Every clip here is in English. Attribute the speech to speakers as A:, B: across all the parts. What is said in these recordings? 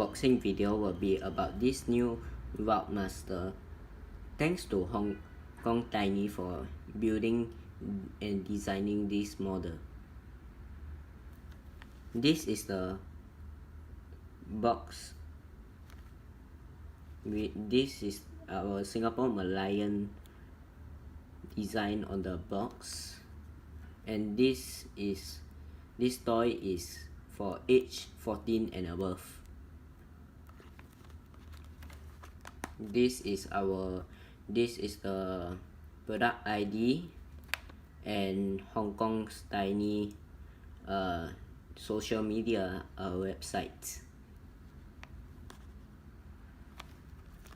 A: unboxing video will be about this new Routemaster. Thanks to Hong Kong Tiny for building and designing this model. This is the box. This is our Singapore Malayan design on the box, and this toy is for age 14 and above. This is the product ID and Hong Kong's Tiny social media website.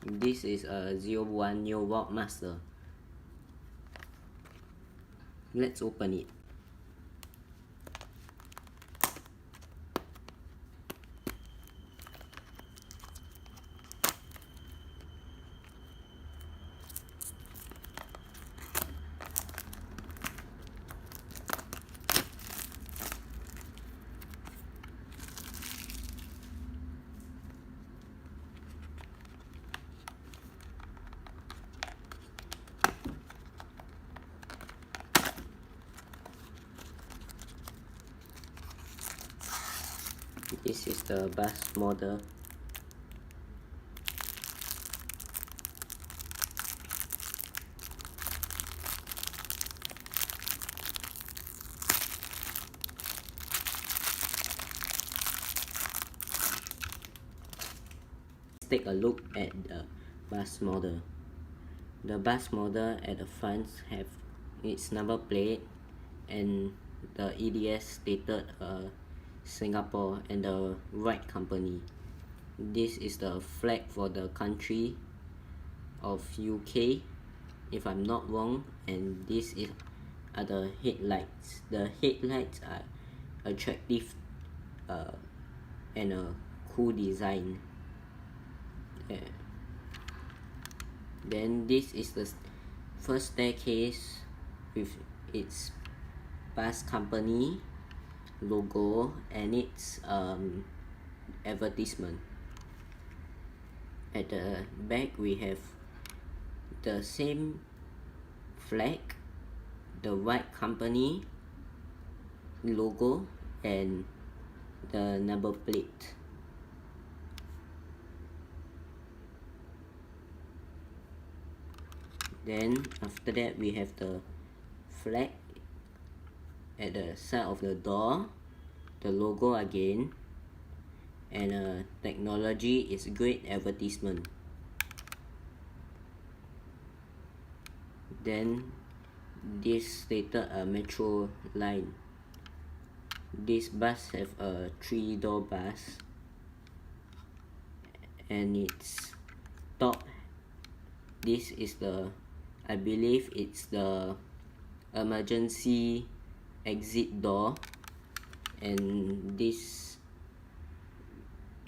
A: This is a 01 new Routemaster. Let's open it. This is the bus model. Let's take a look at the bus model. The bus model at the front have its number plate and the EDS stated Singapore and the right company. This is the flag for the country of UK, if I'm not wrong, and are the headlights. The headlights are attractive and a cool design. Then this is the first staircase with its bus company logo and its advertisement. At the back we have the same flag, the white company logo and the number plate. Then after that we have the flag at the side of the door, the logo again, and technology is great advertisement. Then this stated a metro line. This bus have a 3-door bus, and its top, this is the, I believe it's the emergency exit door, and this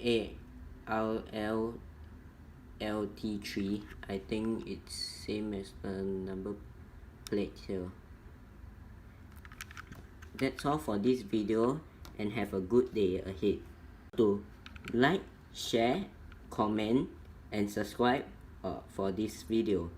A: ALLT3, I think it's same as the number plate here. That's all for this video, and have a good day ahead. To like, share, comment and subscribe for this video.